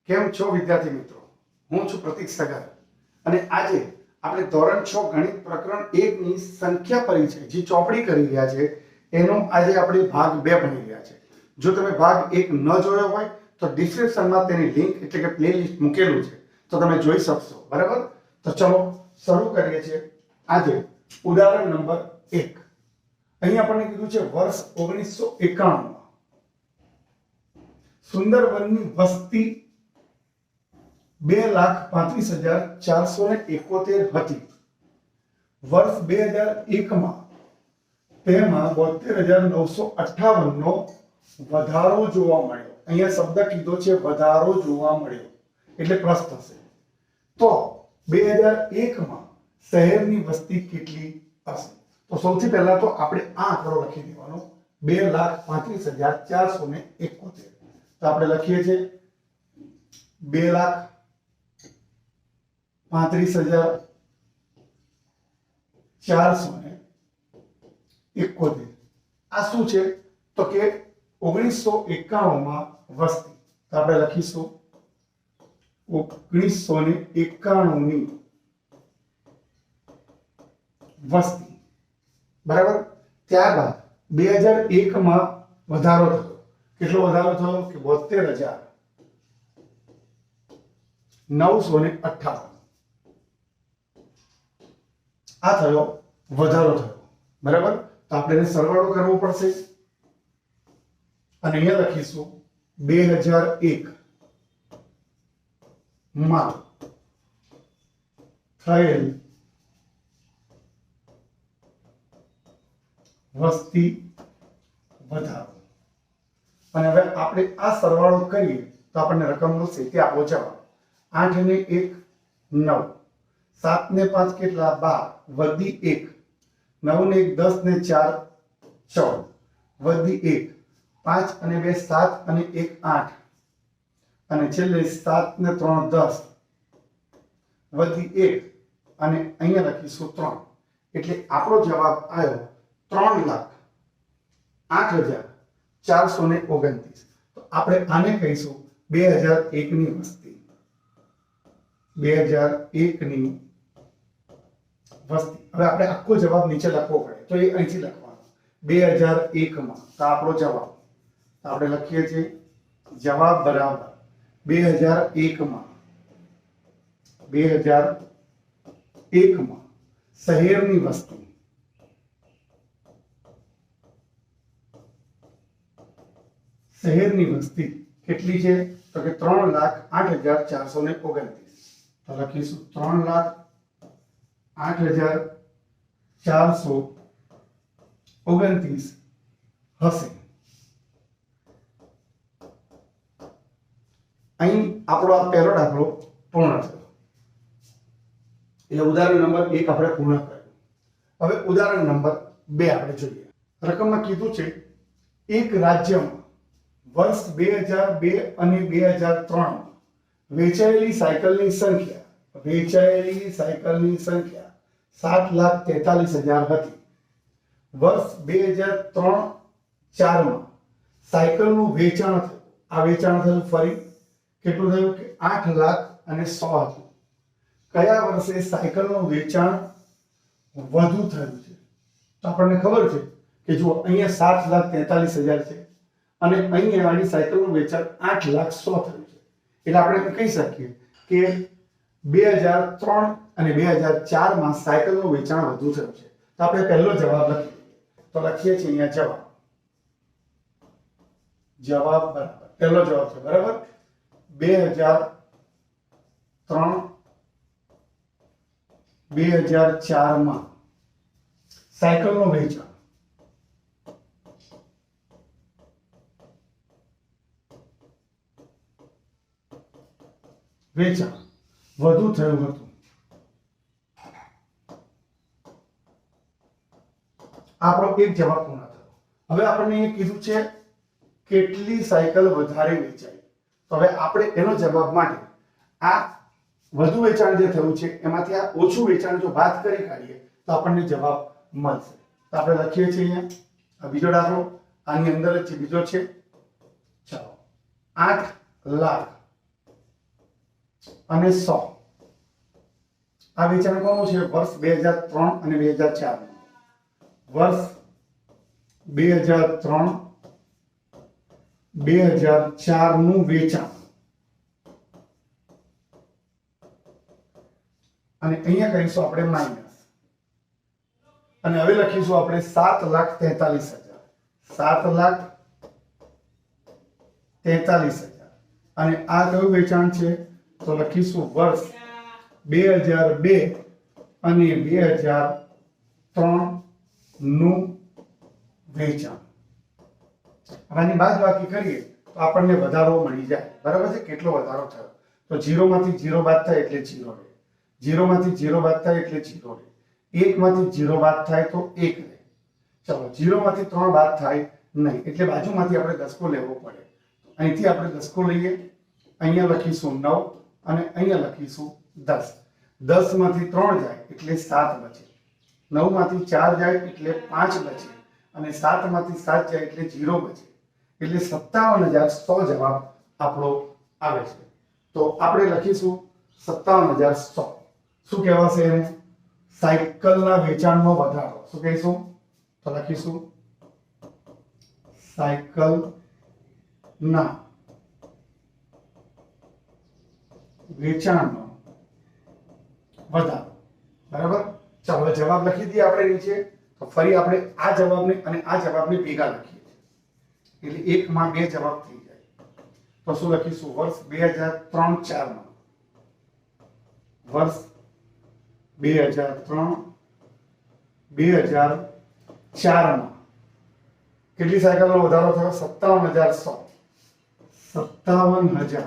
કેમ છો વિદ્યાર્થી મિત્રો? હું છું પ્રતીક સગર અને આજે આપણે ધોરણ 6 ગણિત પ્રકરણ 1 ની સંખ્યા પરિચય જે ચોપડી કરી રહ્યા છે એનો આજે આપણે ભાગ 2 ભણી રહ્યા છે. જો તમે ભાગ 1 ન જોયો હોય તો ડિસ્ક્રિપ્શનમાં તેની લિંક એટલે કે પ્લેલિસ્ટ મૂકેલું છે તો તમે જોઈ શકશો. બરાબર? તો ચલો શરૂ કરીએ છીએ. આજે ઉદાહરણ નંબર 1. અહીં આપણને કીધું છે વર્ષ 1991 સુંદરવનની વસ્તી 2,35,471 હતી. વર્ષ 2001 માં તેમાં 72,958 નો વધારો જોવા મળ્યો. અહીંયા શબ્દ કીધો છે વધારો જોવા મળ્યો એટલે પ્લસ થશે. તો 2001 માં શહેરની વસ્તી કેટલી હશે? તો સૌથી પહેલા તો આપણે આ આંકડો લખી દેવાનો 2,35,471. તો આપણે લખીએ છીએ 2,35,471. આ શું છે? તો કે 1991 માં વસ્તી. તો આપણે લખીશું 1991 ની વસ્તી. બરાબર? ત્યારબાદ 2001 માં વધારો થયો. કેટલો વધારો થયો? કે 72,958. આ થયો વધારો થયો. બરાબર? તો આપણે એને સરવાળો કરવો પડશે અને અહીંયા લખીશું 2001 માં થયેલ વસ્તી વધારો. અને હવે આપણે આ સરવાળો કરીએ તો આપણને રકમ મળશે કે આપણો જવાબ 8 ને 1 9, 7 ને 5 કેટલા 12 વધી 1, 9 ને 1 10 ને 4 14 વધી 1, 5 અને 2 7 અને 1 8 અને છેલ્લે 7 ને 3 10 વધી 1 અને અહીંયા લખીશું 3. એટલે આપણો જવાબ આવ્યો 3,08,429. તો આપણે આને કહીશું 2001 ની વસ્તી. 2001 ની વસ્તી. હવે આપણે આખો જવાબ નીચે લખવો પડે તો એ અહીંથી લખવાનો 2001 માં. તો આપણો જવાબ આપણે લખીએ છીએ જવાબ બરાબર 2001 માં 2001 માં શહેરની વસ્તી કેટલી છે? તો કે 3,08,429. તો લખીશું 3,08,429 હશે. અહીં આપણો આ પહેલો દાખલો પૂર્ણ થયો. એટલે ઉદાહરણ નંબર 1 આપણે પૂર્ણ કર્યું. હવે ઉદાહરણ નંબર 2 આપણે જોઈએ. રકમમાં કીધું છે એક રાજ્યમાં વર્ષ 2002 અને 2003 વેચાયેલી સાયકલની સંખ્યા 7,43,000 હતી. વર્ષ 2003-4 માં સાયકલનું વેચાણ થયું. આ વેચાણ થયું ફરી કેટલું થયું? કે 8,00,100 હતું. કયા વર્ષે સાયકલનું વેચાણ વધુ થયું છે? તો આપણને ખબર છે કે જો અહીંયા 7,43,000 છે અને અહીંયા વાળી સાયકલનું વેચાણ 8,00,100 થયું છે. એટલે આપણે કહી શકીએ કે 2003 અને 2004 માં સાયકલનું વેચાણ વધુ થયું છે. તો આપણે પહેલો જવાબ લખીએ. તો લખીએ છીએ અહીંયા જવાબ બરાબર પહેલો જવાબ છે. બરાબર? 2003-2004 માં સાયકલનું વેચાણ વધુ થયું હતું. આપણો એક જવાબ પૂર્ણ થયો. હવે આપણને એ કીધું છે કેટલી સાયકલ વધારે વેચાઈ. તો હવે આપણે એનો જવાબ માટે આ વધુ વેચાણ જે થયું છે એમાંથી આ ઓછું વેચાણ જો બાદ કરી કાઢીએ તો આપણને જવાબ મળશે. તો આપણે લખીએ છીએ અહીંયા આ બીજો દાખલો આની અંદર જ છે. બીજો છે ચાલો 8 લાખ અને 100. આ વેચાણ કોનું છે? વર્ષ 2003 અને 2004. વર્ષ 2003 2004 નું વેચાણ. અને અહીંયા કરીશું આપણે માઇનસ. અને હવે લખીશું આપણે 7,43,000. 7,43,000. અને આ કયું વેચાણ છે? તો લખીશું વર્ષ 2002 અને 2003 નું વેચાણ. આની બાદબાકી કરીએ તો આપણને વધારો મળી જાય. બરાબર છે? કેટલો વધારો થયો? તો 0 માંથી 0 બાદ થાય એટલે 0 રહે. 0 માંથી 0 બાદ થાય એટલે 0 રહે. 1 માંથી 0 બાદ થાય તો 1 રહે. ચલો 0 માંથી 3 બાદ થાય નહીં, એટલે બાજુમાંથી આપણે દસકો લેવો પડે. અહીંથી આપણે દસકો લઈએ, અહીંયા લખીશું 9 અને અહીંયા લખીશું 10. 10 માંથી 3 જાય એટલે 7 બચે. 9 માંથી 4 જાય એટલે 5 બચે અને 7 માંથી 7 જાય એટલે 0 બચે. એટલે 57,100 જવાબ આપણો આવે છે. તો આપણે લખીશું 57,100. શું કહેવાશે એને? સાયકલના વેચાણમાં વધારો. શું કહીશું? તો લખીશું સાયકલના વેચાણમાં વધારો. બરાબર? ચાલો જવાબ લખી દઈએ આપણે નીચે. તો ફરી આપણે આ જવાબને અને આ જવાબને ભેગા લખીએ, એટલે એકમાં બે જવાબ થઈ જાય. તો શું લખીશું? વર્ષ 2003-4 માં, વર્ષ 2003-2004 માં કેટલી સાયકલનો વધારો થયો? 57,100. 57,100.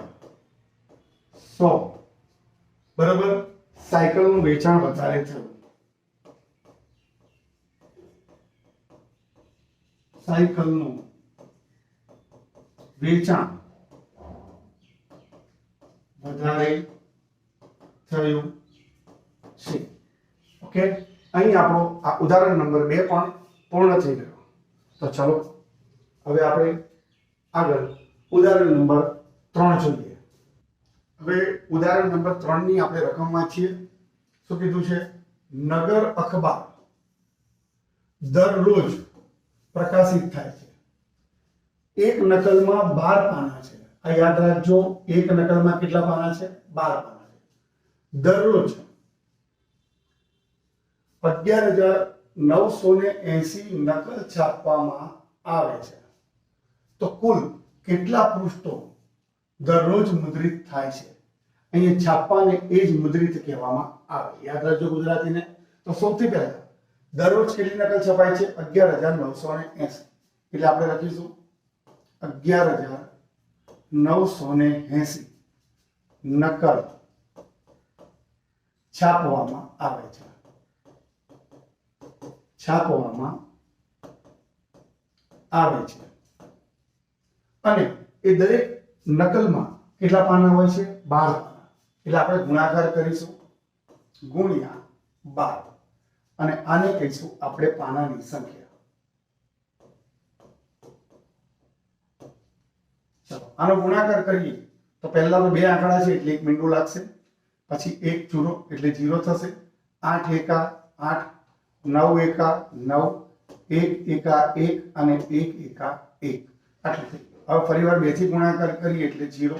બરાબર? સાયકલનું વેચાણ વધારે થયું. સાયકલનું વેચાણ વધારે થયું છે. ઓકે, અહીં આપણો આ ઉદાહરણ નંબર 2 પણ પૂર્ણ થઈ ગયો. તો ચલો હવે આપણે આગળ ઉદાહરણ નંબર 3 જોઈએ. હવે ઉદાહરણ નંબર 3 ની આપણે રકમમાં છીએ. શું કીધું છે? નગર અખબાર દરરોજ પ્રકાશિત થાય છે. એક નકલમાં 12 પાના છે. આ યાદ રાખજો, એક નકલમાં કેટલા પાના છે? 12 પાના છે. દરરોજ 11,980 નકલ છાપવામાં આવે છે. તો કુલ કેટલા પૃષ્ઠો દરરોજ મુદ્રિત થાય છે? અહીંયા છાપવાને એ જ મુદ્રિત કહેવામાં આવે. યાદ રાખજો ગુજરાતીને. તો સૌથી પહેલા દરરોજ કેટલી નકલ છપાય છે? 11,980. એટલે આપણે લખીશું 11,980 નકલ છાપવામાં આવે છે. છાપવામાં આવે છે. અને એ દરેક નકલમાં કેટલા પાના હોય છે? 12 પાના. એટલે આપણે ગુણાકાર કરીશું, ગુણ્યા 12. અને આને કહીશું આપણે પાનાની સંખ્યા. ચલો આનો ગુણાકાર કરીએ તો પહેલા તો બે આંકડા છે એટલે એક મીંડું લાગશે, પછી એક ચૂરો એટલે 0 થશે. 8 એકા 8, 9 એકા 9, 1 એકા 1 અને 1 એકા 1. આટલું થઈ ગયું. હવે ફરીવાર 2 થી ગુણાકાર કરીએ એટલે 0.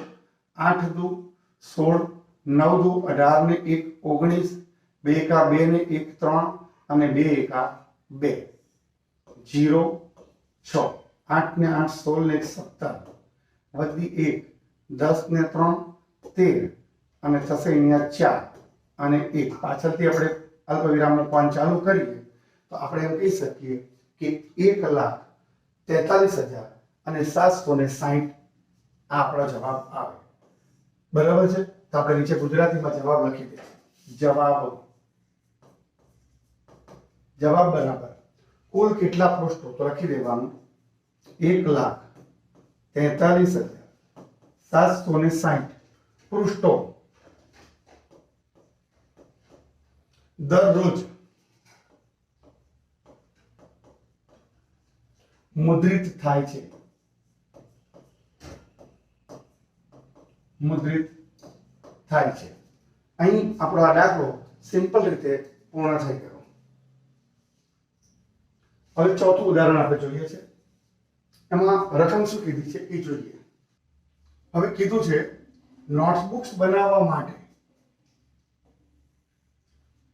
8 દુ 16, 9 દુ 18 ને 1 19, 2 એકા 2 ને 1 3 અને 2 એકા 2, 0 6. 8 ને 8 16 ને 17 વધી 1, 10 ને 3 13 અને થશે અહીંયા 4 અને 1. પાછળથી આપણે અલ્પવિરામનો કોણ ચાલુ કરીએ તો આપણે એમ કહી શકીએ કે 1,43,000 અને 760 આ આપણો જવાબ આવે. બરાબર છે? તો આપણે નીચે ગુજરાતીમાં જવાબ લખી દઈએ. જવાબ બરાબર કુલ કેટલા પૃષ્ઠો? તો લખી દેવાનું 1,43,760 પૃષ્ઠો દરરોજ મુદ્રિત થાય છે. મુદ્રિત થાય છે. અહીં આપણો આ દાખલો સિમ્પલ રીતે પૂર્ણ થઈ ગયો. હવે ચોથું ઉદાહરણ આપણે જોઈએ છે. એમાં રકમ શું કીધી છે એ જોઈએ. હવે કીધું છે નોટબુક્સ બનાવવા માટે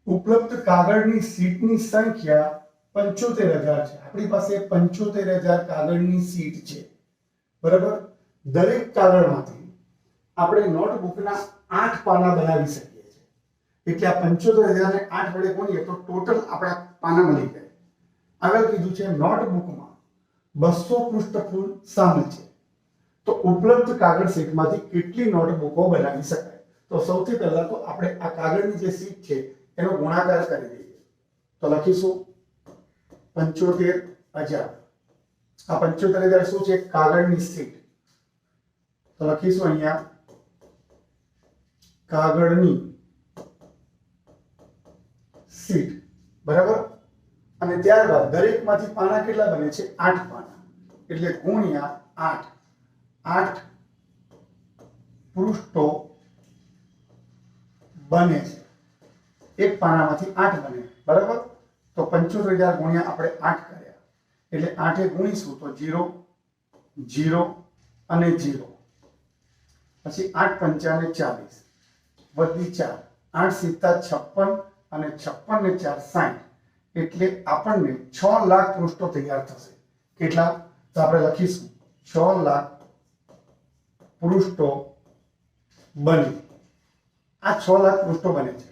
ઉપલબ્ધ કાગળની શીટની સંખ્યા 75000 છે. આપણી પાસે 75000 કાગળની શીટ છે, બરાબર. દરેક કાગળમાંથી આપણે નોટબુકના 8 પાના બનાવી શકીએ છીએ. એટલે આ 75000 ને 8 વડે ગુણીએ તો ટોટલ આપણા પાના મળી જાય. આગળ કીધું છે નોટબુકમાં 200 પૃષ્ઠ સામેલ છે, તો ઉપલબ્ધ કાગળ શીટમાંથી કેટલી નોટબુકો બનાવી શકાય? તો સૌથી પહેલા તો આપણે આ કાગળની જે શીટ છે એનો ગુણાકાર કરી દઈએ. તો લખીશું 75000. આ 75000 શું છે? કાગળની શીટ. તો લખીશું અહીંયા કાગળની શીટ, બરાબર. અને ત્યારબાદ દરેકમાંથી પાના કેટલા બને છે? 8 પાના. એટલે ગુણ્યા 8. 8 પૃષ્ઠો બને છે. એક પાનામાંથી 8 બને, બરાબર. તો 75000 ગુણ્યા આપણે 8 કર્યા એટલે 8 એ ગુણીશું તો 0 0 અને 0. પછી 8 પંચાને 40 વધી 4. 8 સિત્તા 56 અને 56 ને 4 60. એટલે આપણને 6 લાખ પૃષ્ઠો તૈયાર થશે. કેટલા? તો આપણે લખીશું 6 લાખ પૃષ્ઠો બને. આ 6 લાખ પૃષ્ઠો બને છે.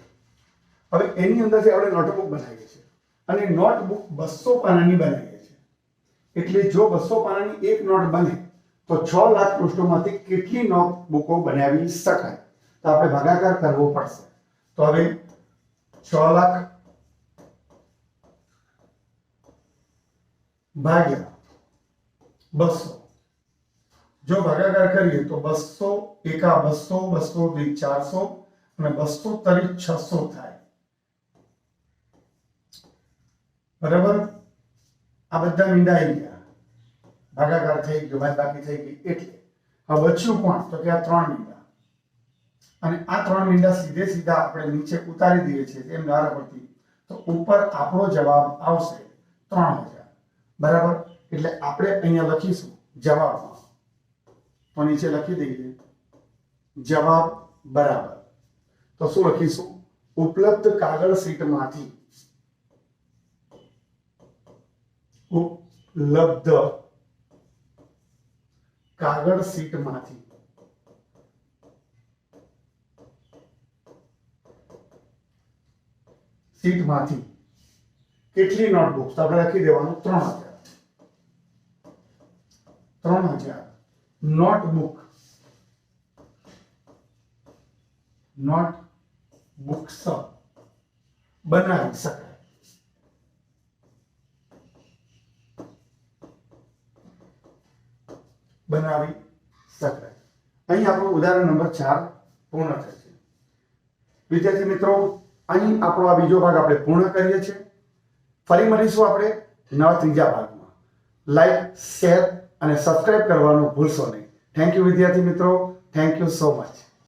હવે એની અંદરથી આપણે નોટબુક બનાવીએ છીએ અને નોટબુક 200 પાનાની બનાવીએ છીએ. એટલે જો 200 પાનાની એક નોટ બને તો 6 લાખ પૃષ્ઠોમાંથી કેટલી નોટબુકો બનાવી શકાય? તો આપણે ભાગાકાર કરવો પડશે. તો હવે 6 લાખ ભાગ્યા 200. જો ભાગાકાર કરીએ તો 200 એકા 200, 200 દી 400 અને 200 તરી 600 થાય, બરાબર. આ બધા મીંડા આવી ગયા, ભાગાકાર થઈ ગયો, બાદબાકી થઈ ગઈ. એટલે હવે બચ્યું કોણ? તો કે આ 3 મીંડા. અને આ 3 મીંડા સીધે સીધા આપણે નીચે ઉતારી દઈએ છીએ એમ ધારા પરથી, તો ઉપર આપણો જવાબ આવશે 3000, બરાબર. એટલે આપણે અહીંયા લખીશું જવાબમાં, તો નીચે લખી દઈએ જવાબ બરાબર. તો શું લખીશું? ઉપલબ્ધ કાગળ શીટમાંથી કાગળ શીટમાંથી કેટલી નોટબુક્સ? તો આપણે લખી દેવાનું 3000 નોટબુક્સ બનાવી શકાય. અહીં આપણું ઉદાહરણ નંબર 4 પૂર્ણ થાય છે. વિદ્યાર્થી મિત્રો, અહીં આપણો આ બીજો ભાગ આપણે પૂર્ણ કરીએ છીએ. ફરી મળીશું આપણે નવા ત્રીજા ભાગમાં. લાઈક, શેર અને સબસ્ક્રાઇબ કરવાનું ભૂલશો નહીં. થેન્ક યુ વિદ્યાર્થી મિત્રો. Thank you so much.